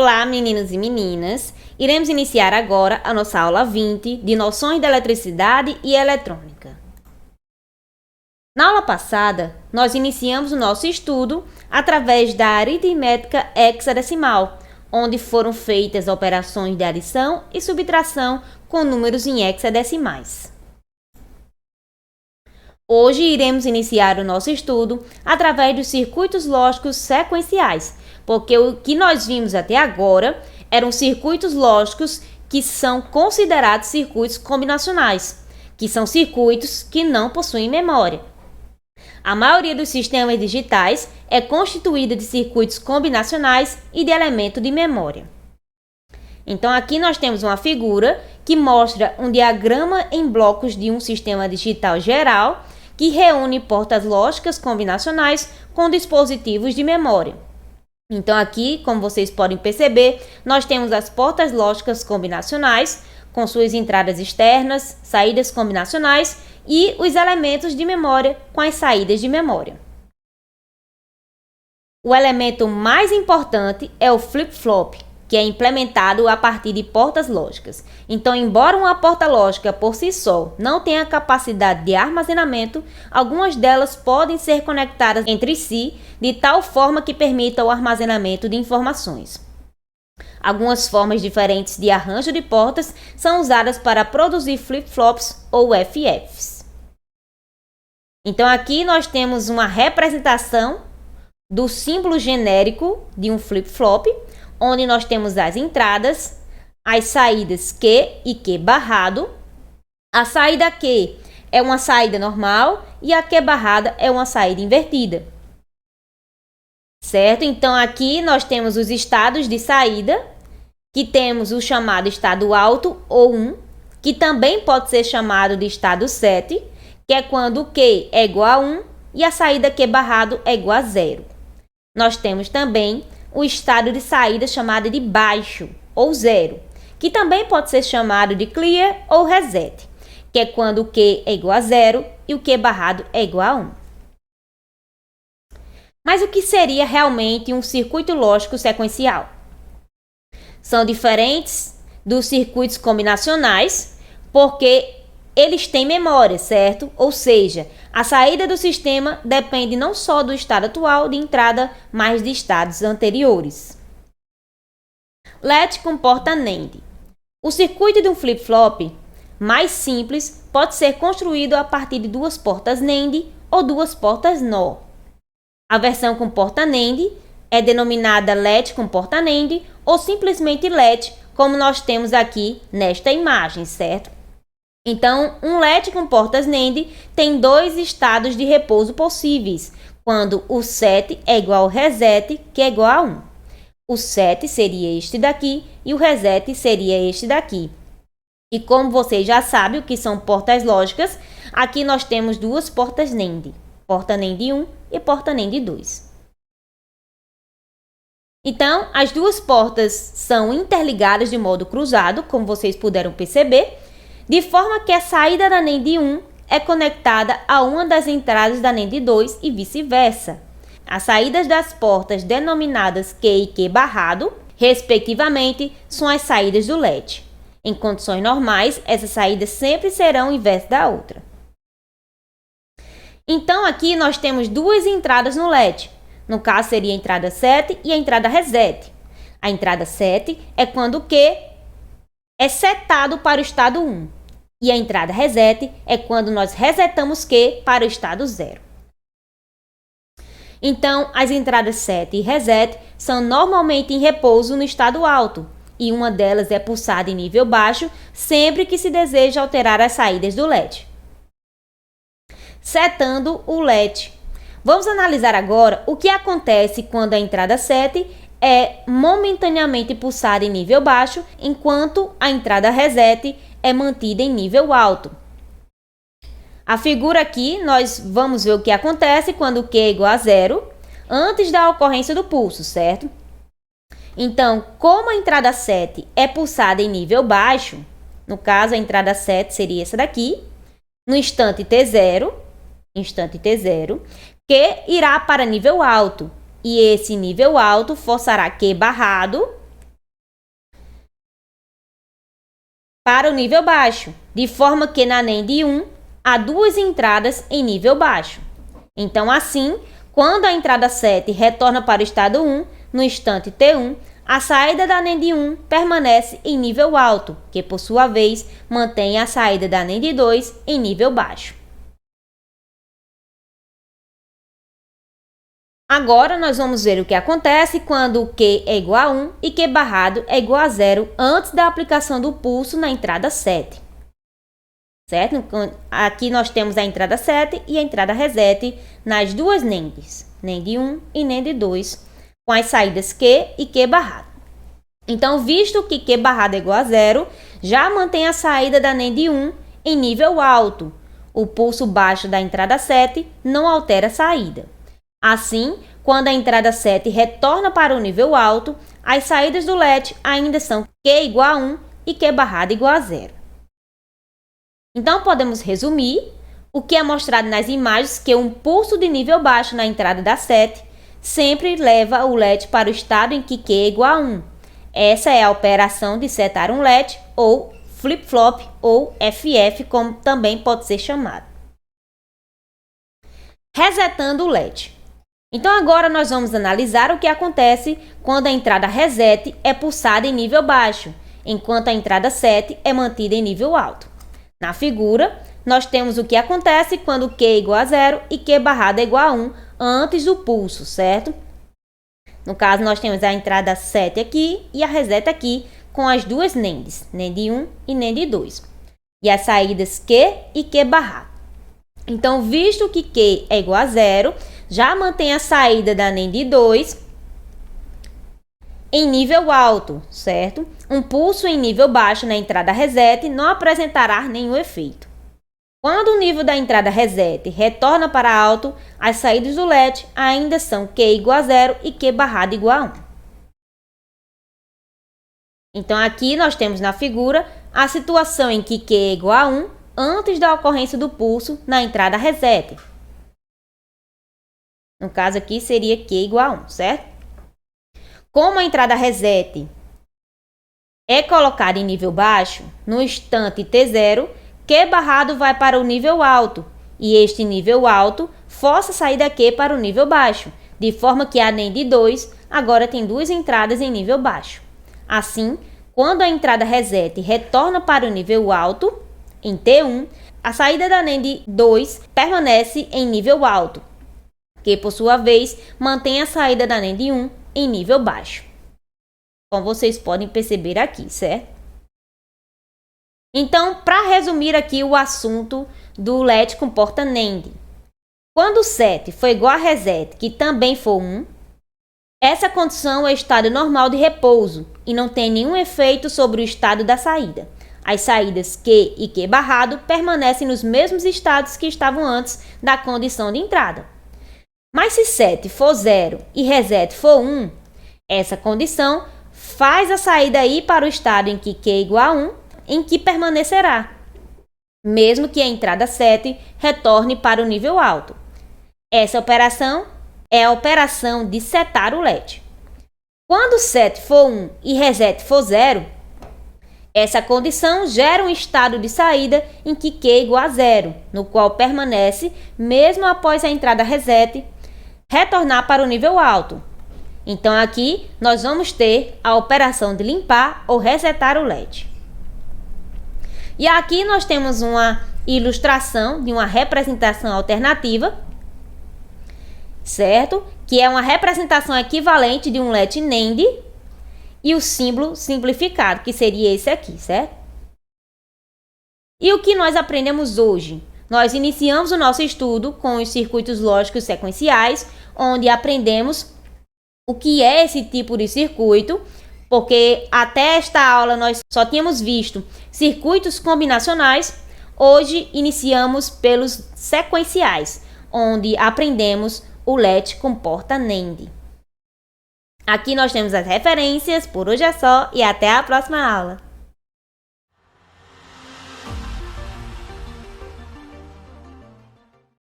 Olá, meninos e meninas! Iremos iniciar agora a nossa aula 20 de Noções da Eletricidade e Eletrônica. Na aula passada, nós iniciamos o nosso estudo através da aritmética hexadecimal, onde foram feitas operações de adição e subtração com números em hexadecimais. Hoje iremos iniciar o nosso estudo através dos circuitos lógicos sequenciais, porque o que nós vimos até agora eram circuitos lógicos que são considerados circuitos combinacionais, que são circuitos que não possuem memória. A maioria dos sistemas digitais é constituída de circuitos combinacionais e de elemento de memória. Então aqui nós temos uma figura que mostra um diagrama em blocos de um sistema digital geral que reúne portas lógicas combinacionais com dispositivos de memória. Então aqui, como vocês podem perceber, nós temos as portas lógicas combinacionais com suas entradas externas, saídas combinacionais e os elementos de memória com as saídas de memória. O elemento mais importante é o flip-flop, que é implementado a partir de portas lógicas. Então, embora uma porta lógica por si só não tenha capacidade de armazenamento, algumas delas podem ser conectadas entre si de tal forma que permita o armazenamento de informações. Algumas formas diferentes de arranjo de portas são usadas para produzir flip-flops ou FFs. Então, aqui nós temos uma representação do símbolo genérico de um flip-flop, onde nós temos as entradas, as saídas Q e Q barrado. A saída Q é uma saída normal e a Q barrada é uma saída invertida. Certo? Então, aqui nós temos os estados de saída, que temos o chamado estado alto ou 1, que também pode ser chamado de estado 7, que é quando o Q é igual a 1 e a saída Q barrado é igual a 0. Nós temos também o estado de saída chamado de baixo ou 0, que também pode ser chamado de clear ou reset, que é quando o Q é igual a 0 e o Q barrado é igual a 1. Mas o que seria realmente um circuito lógico sequencial? São diferentes dos circuitos combinacionais porque eles têm memória, certo? Ou seja, a saída do sistema depende não só do estado atual de entrada, mas de estados anteriores. LED com porta NAND. O circuito de um flip-flop mais simples pode ser construído a partir de duas portas NAND ou duas portas NOR. A versão com porta NAND é denominada LED com porta NAND ou simplesmente LED, como nós temos aqui nesta imagem, certo? Então, um LED com portas NAND tem dois estados de repouso possíveis, quando o set é igual ao reset, que é igual a 1. O set seria este daqui e o reset seria este daqui. E como vocês já sabem o que são portas lógicas, aqui nós temos duas portas NAND, porta NAND 1 e porta NAND 2. Então, as duas portas são interligadas de modo cruzado, como vocês puderam perceber, de forma que a saída da NAND 1 é conectada a uma das entradas da NAND 2 e vice-versa. As saídas das portas denominadas Q e Q barrado, respectivamente, são as saídas do LED. Em condições normais, essas saídas sempre serão o inverso da outra. Então, aqui nós temos duas entradas no LED. No caso, seria a entrada 7 e a entrada reset. A entrada 7 é quando o Q é setado para o estado 1. E a entrada reset é quando nós resetamos Q para o estado 0. Então, as entradas 7 e reset são normalmente em repouso no estado alto, e uma delas é pulsada em nível baixo sempre que se deseja alterar as saídas do LED. Setando o LED. Vamos analisar agora o que acontece quando a entrada 7 é momentaneamente pulsada em nível baixo, enquanto a entrada reset é mantida em nível alto. A figura aqui, nós vamos ver o que acontece quando Q é igual a 0, antes da ocorrência do pulso, certo? Então, como a entrada 7 é pulsada em nível baixo, no caso a entrada 7 seria essa daqui, no instante T0, Q irá para nível alto, e esse nível alto forçará Q barrado para o nível baixo, de forma que na NAND 1 há duas entradas em nível baixo. Então, assim, quando a entrada 7 retorna para o estado 1, no instante T1, a saída da NAND 1 permanece em nível alto, que por sua vez mantém a saída da NAND 2 em nível baixo. Agora nós vamos ver o que acontece quando Q é igual a 1 e Q barrado é igual a 0 antes da aplicação do pulso na entrada 7. Certo? Aqui nós temos a entrada 7 e a entrada reset nas duas NANDs, NAND 1 e NAND 2, com as saídas Q e Q barrado. Então, visto que Q barrado é igual a 0, já mantém a saída da NAND 1 em nível alto. O pulso baixo da entrada 7 não altera a saída. Assim, quando a entrada 7 retorna para o nível alto, as saídas do LED ainda são Q igual a 1 e Q barrado igual a 0. Então, podemos resumir o que é mostrado nas imagens, que um pulso de nível baixo na entrada da 7 sempre leva o LED para o estado em que Q é igual a 1. Essa é a operação de setar um LED, ou flip-flop, ou FF, como também pode ser chamado. Resetando o LED. Então, agora nós vamos analisar o que acontece quando a entrada reset é pulsada em nível baixo, enquanto a entrada 7 é mantida em nível alto. Na figura, nós temos o que acontece quando Q é igual a 0 e Q barrado é igual a 1 antes do pulso, certo? No caso, nós temos a entrada 7 aqui e a reset aqui com as duas NANDs, NAND 1 e NAND 2. E as saídas Q e Q barrado. Então, visto que Q é igual a 0, já mantém a saída da NAND 2 em nível alto, certo? Um pulso em nível baixo na entrada reset não apresentará nenhum efeito. Quando o nível da entrada reset retorna para alto, as saídas do LED ainda são Q igual a 0 e Q barrado igual a 1. Então, aqui nós temos na figura a situação em que Q é igual a 1 antes da ocorrência do pulso na entrada reset. No caso aqui seria Q igual a 1, certo? Como a entrada reset é colocada em nível baixo, no instante T0, Q barrado vai para o nível alto, e este nível alto força a saída Q para o nível baixo, de forma que a NAND 2 agora tem duas entradas em nível baixo. Assim, quando a entrada reset retorna para o nível alto, em T1, a saída da NAND 2 permanece em nível alto, que por sua vez mantém a saída da NAND 1 em nível baixo. Como vocês podem perceber aqui, certo? Então, para resumir aqui o assunto do LED com porta NAND. Quando o set for igual a reset, que também for 1, essa condição é estado normal de repouso e não tem nenhum efeito sobre o estado da saída. As saídas Q e Q barrado permanecem nos mesmos estados que estavam antes da condição de entrada. Mas se set for 0 e reset for 1, essa condição faz a saída ir para o estado em que Q é igual a 1, em que permanecerá, mesmo que a entrada 7 retorne para o nível alto. Essa operação é a operação de setar o LED. Quando set for 1 e reset for 0, essa condição gera um estado de saída em que Q é igual a 0, no qual permanece mesmo após a entrada reset retornar para o nível alto. Então, aqui nós vamos ter a operação de limpar ou resetar o LED. E aqui nós temos uma ilustração de uma representação alternativa, certo? Que é uma representação equivalente de um LED NAND e o símbolo simplificado, que seria esse aqui, certo? E o que nós aprendemos hoje? Nós iniciamos o nosso estudo com os circuitos lógicos sequenciais, onde aprendemos o que é esse tipo de circuito, porque até esta aula nós só tínhamos visto circuitos combinacionais. Hoje iniciamos pelos sequenciais, onde aprendemos o LED com porta NAND. Aqui nós temos as referências, por hoje é só e até a próxima aula.